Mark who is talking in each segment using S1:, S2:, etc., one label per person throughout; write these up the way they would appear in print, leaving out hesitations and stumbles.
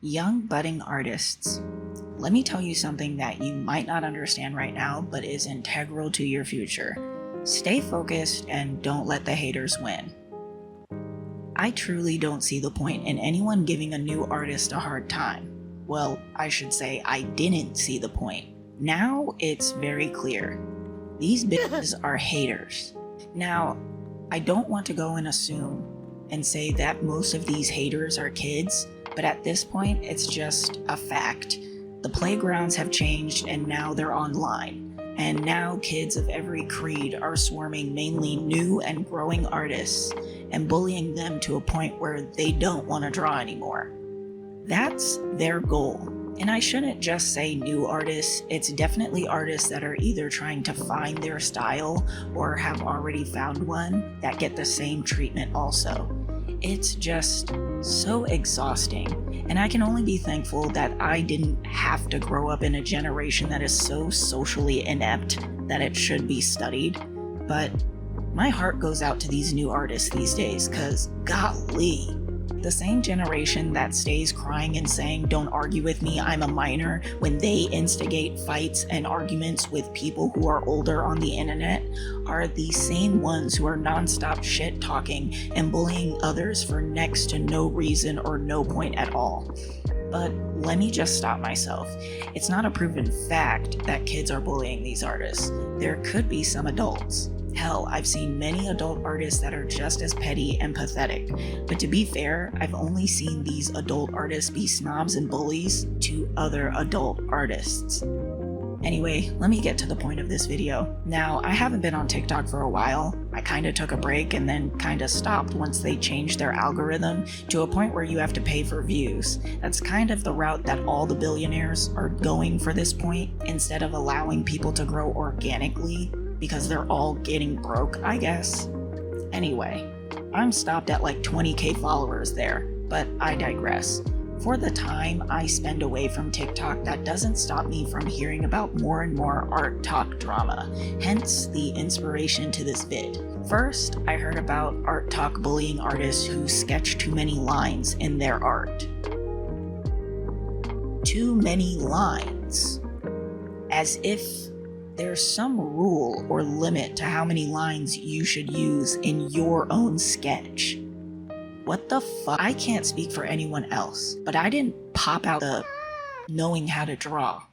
S1: Young budding artists. Let me tell you something that you might not understand right now, but is integral to your future. Stay focused and don't let the haters win. I truly don't see the point in anyone giving a new artist a hard time. Well, I should say I didn't see the point. Now it's very clear. These bitches are haters. Now, I don't want to go and assume and say that most of these haters are kids, but at this point, it's just a fact. The playgrounds have changed and now they're online. And now kids of every creed are swarming mainly new and growing artists and bullying them to a point where they don't want to draw anymore. That's their goal. And I shouldn't just say new artists, it's definitely artists that are either trying to find their style or have already found one that get the same treatment also. It's just so exhausting, and I can only be thankful that I didn't have to grow up in a generation that is so socially inept that it should be studied. But my heart goes out to these new artists these days, cause golly, the same generation that stays crying and saying, "Don't argue with me, I'm a minor," when they instigate fights and arguments with people who are older on the internet, are the same ones who are nonstop shit talking and bullying others for next to no reason or no point at all. But let me just stop myself. It's not a proven fact that kids are bullying these artists. There could be some adults. Hell, I've seen many adult artists that are just as petty and pathetic. But to be fair, I've only seen these adult artists be snobs and bullies to other adult artists. Anyway, let me get to the point of this video. Now, I haven't been on TikTok for a while. I kinda took a break and then kinda stopped once they changed their algorithm to a point where you have to pay for views. That's kind of the route that all the billionaires are going for this point, instead of allowing people to grow organically, because they're all getting broke, I guess. Anyway, I'm stopped at like 20k followers there, but I digress. For the time I spend away from TikTok, that doesn't stop me from hearing about more and more art talk drama, hence the inspiration to this vid. First, I heard about art talk bullying artists who sketch too many lines in their art. Too many lines. As if there's some rule or limit to how many lines you should use in your own sketch. What the fuck? I can't speak for anyone else, but I didn't pop out the knowing how to draw.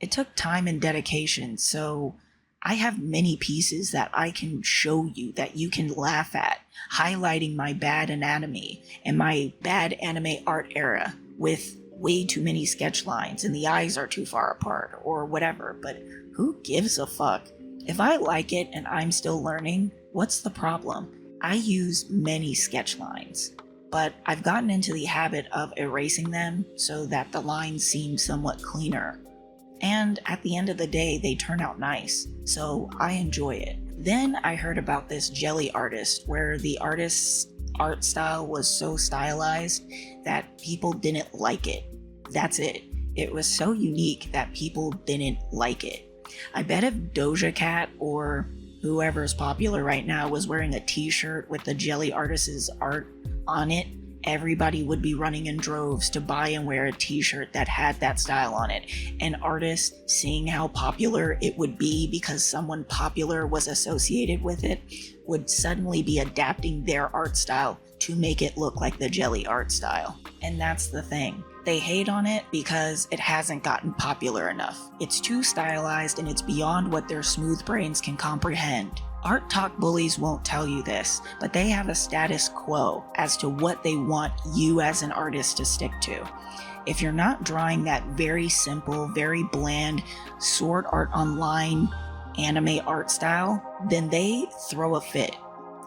S1: It took time and dedication, so I have many pieces that I can show you that you can laugh at, highlighting my bad anatomy and my bad anime art era with way too many sketch lines and the eyes are too far apart or whatever, but who gives a fuck? If I like it and I'm still learning, what's the problem? I use many sketch lines, but I've gotten into the habit of erasing them so that the lines seem somewhat cleaner. And at the end of the day, they turn out nice, so I enjoy it. Then I heard about this jelly artist, where the artist's art style was so stylized that people didn't like it. That's it. It was so unique that people didn't like it. I bet if Doja Cat or whoever's popular right now was wearing a t-shirt with the jelly artist's art on it, everybody would be running in droves to buy and wear a t-shirt that had that style on it. And artists, seeing how popular it would be because someone popular was associated with it, would suddenly be adapting their art style to make it look like the jelly art style. And that's the thing. They hate on it because it hasn't gotten popular enough. It's too stylized and it's beyond what their smooth brains can comprehend. Art talk bullies won't tell you this, but they have a status quo as to what they want you as an artist to stick to. If you're not drawing that very simple, very bland, sword art online anime art style, then they throw a fit.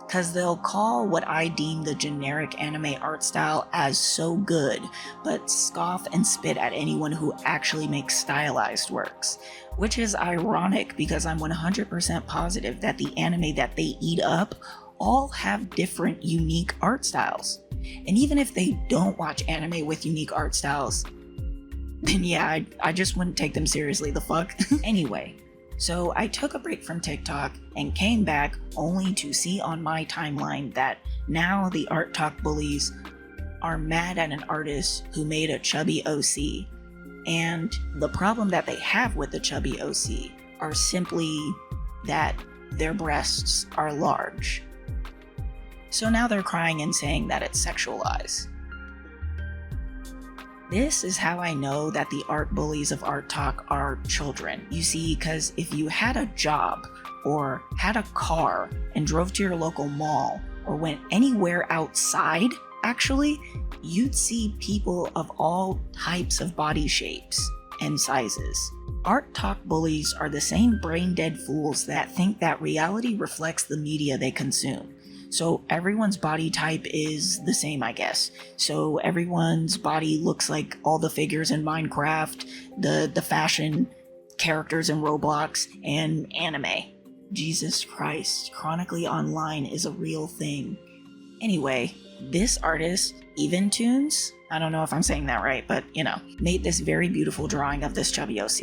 S1: Cause they'll call what I deem the generic anime art style as so good, but scoff and spit at anyone who actually makes stylized works. Which is ironic because I'm 100% positive that the anime that they eat up all have different unique art styles. And even if they don't watch anime with unique art styles, then yeah, I just wouldn't take them seriously, the fuck. Anyway. So I took a break from TikTok and came back only to see on my timeline that now the art talk bullies are mad at an artist who made a chubby OC, and the problem that they have with the chubby OC are simply that their breasts are large. So now they're crying and saying that it's sexualized. This is how I know that the art bullies of Art Talk are children. You see, because if you had a job or had a car and drove to your local mall or went anywhere outside, actually, you'd see people of all types of body shapes and sizes. Art Talk bullies are the same brain-dead fools that think that reality reflects the media they consume. So everyone's body type is the same, I guess. So everyone's body looks like all the figures in Minecraft, the fashion characters in Roblox, and anime. Jesus Christ, Chronically Online is a real thing. Anyway, this artist, 𝔼𝕟𝕟𝕛𝕠𝕪𝕚𝕟𝕘, I don't know if I'm saying that right, but made this very beautiful drawing of this chubby OC.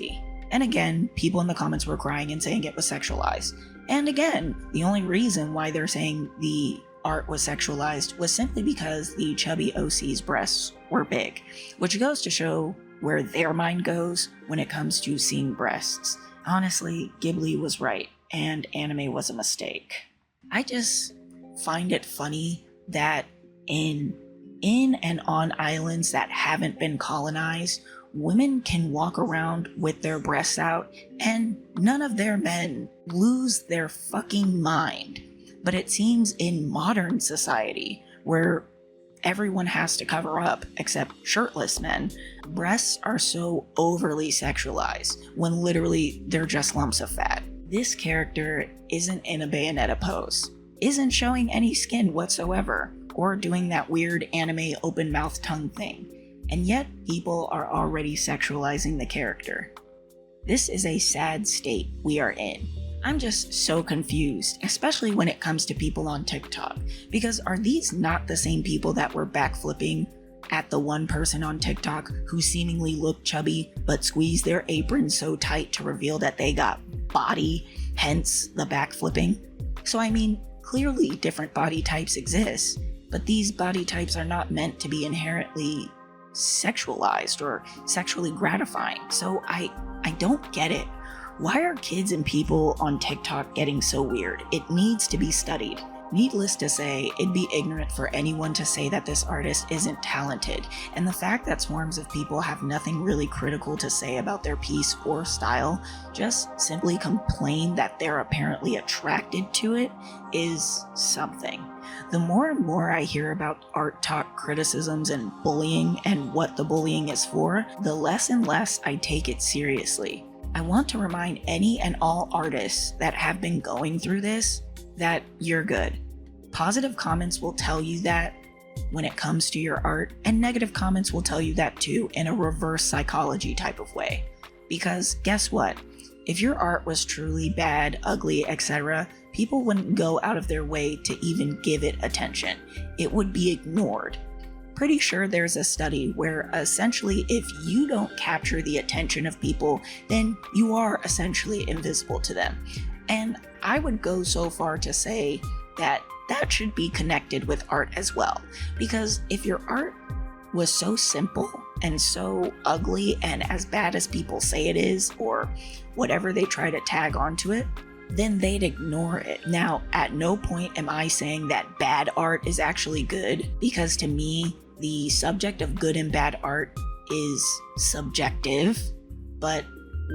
S1: And again, people in the comments were crying and saying it was sexualized. And again, the only reason why they're saying the art was sexualized was simply because the chubby OC's breasts were big, which goes to show where their mind goes when it comes to seeing breasts. Honestly, Ghibli was right, and anime was a mistake. I just find it funny that in and on islands that haven't been colonized, women can walk around with their breasts out and none of their men lose their fucking mind. But it seems in modern society, where everyone has to cover up except shirtless men, breasts are so overly sexualized when literally they're just lumps of fat. This character isn't in a Bayonetta pose, isn't showing any skin whatsoever, or doing that weird anime open mouth tongue thing. And yet, people are already sexualizing the character. This is a sad state we are in. I'm just so confused, especially when it comes to people on TikTok, because are these not the same people that were backflipping at the one person on TikTok who seemingly looked chubby but squeezed their apron so tight to reveal that they got body, hence the backflipping? So I mean, clearly different body types exist, but these body types are not meant to be inherently sexualized or sexually gratifying. So I don't get it. Why are kids and people on TikTok getting so weird? It needs to be studied. Needless to say, it'd be ignorant for anyone to say that this artist isn't talented, and the fact that swarms of people have nothing really critical to say about their piece or style, just simply complain that they're apparently attracted to it, is something. The more and more I hear about Art Talk criticisms and bullying and what the bullying is for, the less and less I take it seriously. I want to remind any and all artists that have been going through this that you're good. Positive comments will tell you that when it comes to your art, and negative comments will tell you that too, in a reverse psychology type of way. Because guess what? If your art was truly bad, ugly, etc., people wouldn't go out of their way to even give it attention. It would be ignored. Pretty sure there's a study where essentially if you don't capture the attention of people, then you are essentially invisible to them. And I would go so far to say that that should be connected with art as well. Because if your art was so simple and so ugly and as bad as people say it is, or whatever they try to tag onto it, then they'd ignore it. Now, at no point am I saying that bad art is actually good, because to me, the subject of good and bad art is subjective, but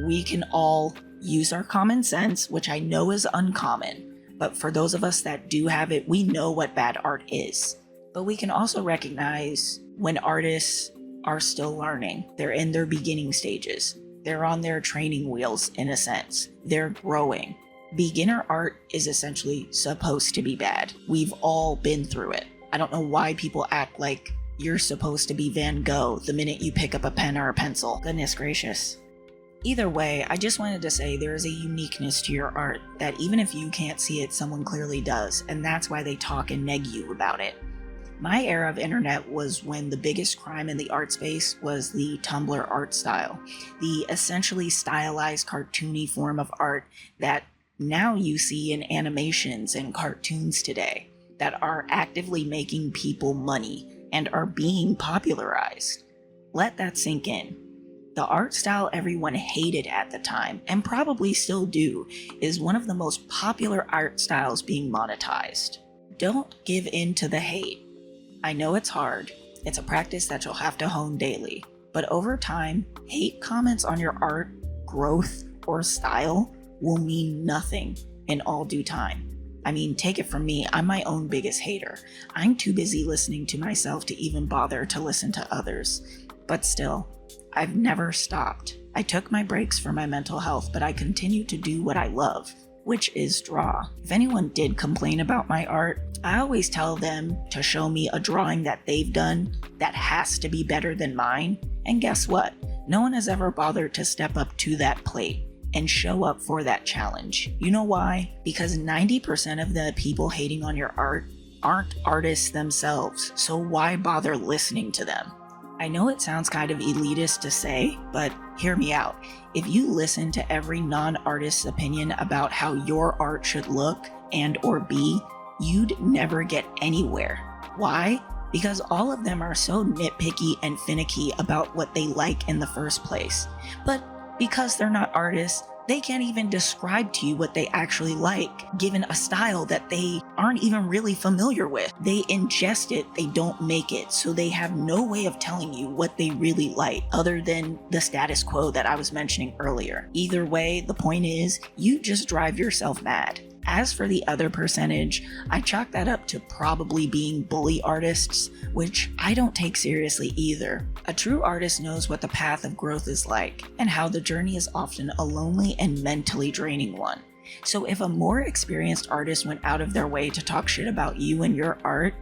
S1: we can all use our common sense, which I know is uncommon. But for those of us that do have it, we know what bad art is. But we can also recognize when artists are still learning. They're in their beginning stages. They're on their training wheels, in a sense. They're growing. Beginner art is essentially supposed to be bad. We've all been through it. I don't know why people act like you're supposed to be Van Gogh the minute you pick up a pen or a pencil. Goodness gracious. Either way, I just wanted to say there is a uniqueness to your art that even if you can't see it, someone clearly does, and that's why they talk and neg you about it. My era of internet was when the biggest crime in the art space was the Tumblr art style, the essentially stylized cartoony form of art that now you see in animations and cartoons today that are actively making people money and are being popularized. Let that sink in. The art style everyone hated at the time, and probably still do, is one of the most popular art styles being monetized. Don't give in to the hate. I know it's hard. It's a practice that you'll have to hone daily. But over time, hate comments on your art, growth, or style will mean nothing in all due time. I mean, take it from me, I'm my own biggest hater. I'm too busy listening to myself to even bother to listen to others. But still, I've never stopped. I took my breaks for my mental health, but I continue to do what I love, which is draw. If anyone did complain about my art, I always tell them to show me a drawing that they've done that has to be better than mine. And guess what? No one has ever bothered to step up to that plate and show up for that challenge. You know why? Because 90% of the people hating on your art aren't artists themselves, so why bother listening to them? I know it sounds kind of elitist to say, but hear me out. If you listen to every non-artist's opinion about how your art should look and or be, you'd never get anywhere. Why? Because all of them are so nitpicky and finicky about what they like in the first place. But because they're not artists, they can't even describe to you what they actually like, given a style that they aren't even really familiar with. They ingest it, they don't make it, so they have no way of telling you what they really like, other than the status quo that I was mentioning earlier. Either way, the point is, you just drive yourself mad. As for the other percentage, I chalk that up to probably being bully artists, which I don't take seriously either. A true artist knows what the path of growth is like, and how the journey is often a lonely and mentally draining one. So if a more experienced artist went out of their way to talk shit about you and your art,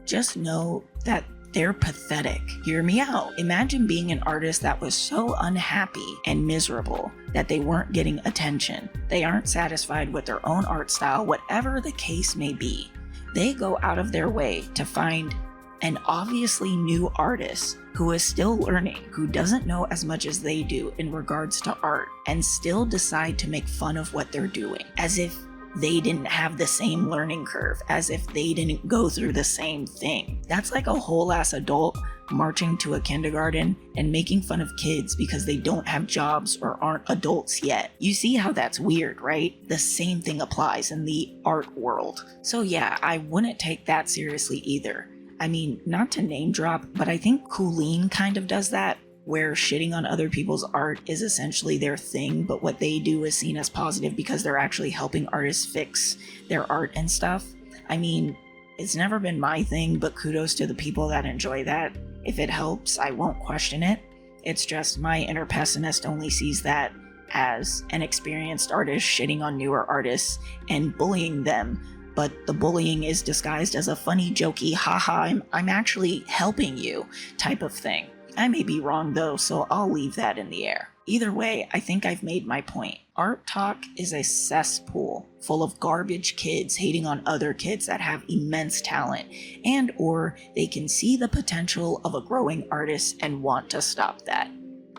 S1: just know that they're pathetic. Hear me out. Imagine being an artist that was so unhappy and miserable that they weren't getting attention. They aren't satisfied with their own art style, whatever the case may be. They go out of their way to find an obviously new artist who is still learning, who doesn't know as much as they do in regards to art, and still decide to make fun of what they're doing, as if they didn't have the same learning curve, as if they didn't go through the same thing. That's like a whole ass adult marching to a kindergarten and making fun of kids because they don't have jobs or aren't adults yet. You see how that's weird, right? The same thing applies in the art world. So yeah, I wouldn't take that seriously either. I mean, not to name drop, but I think 𝔼𝕟 kind of does that, where shitting on other people's art is essentially their thing, but what they do is seen as positive because they're actually helping artists fix their art and stuff. I mean, it's never been my thing, but kudos to the people that enjoy that. If it helps, I won't question it. It's just my inner pessimist only sees that as an experienced artist shitting on newer artists and bullying them, but the bullying is disguised as a funny, jokey, haha, I'm actually helping you type of thing. I may be wrong though, so I'll leave that in the air. Either way, I think I've made my point. Art talk is a cesspool full of garbage kids hating on other kids that have immense talent, and or they can see the potential of a growing artist and want to stop that.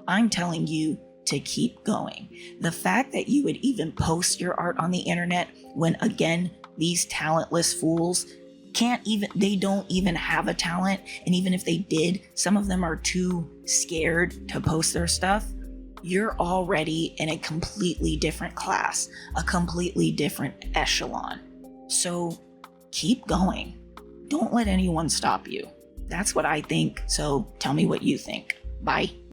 S1: I'm telling you to keep going. The fact that you would even post your art on the internet when, again, these talentless fools they don't even have a talent, and even if they did, some of them are too scared to post their stuff. You're already in a completely different class, a completely different echelon. So keep going. Don't let anyone stop you. That's what I think, so tell me what you think. Bye.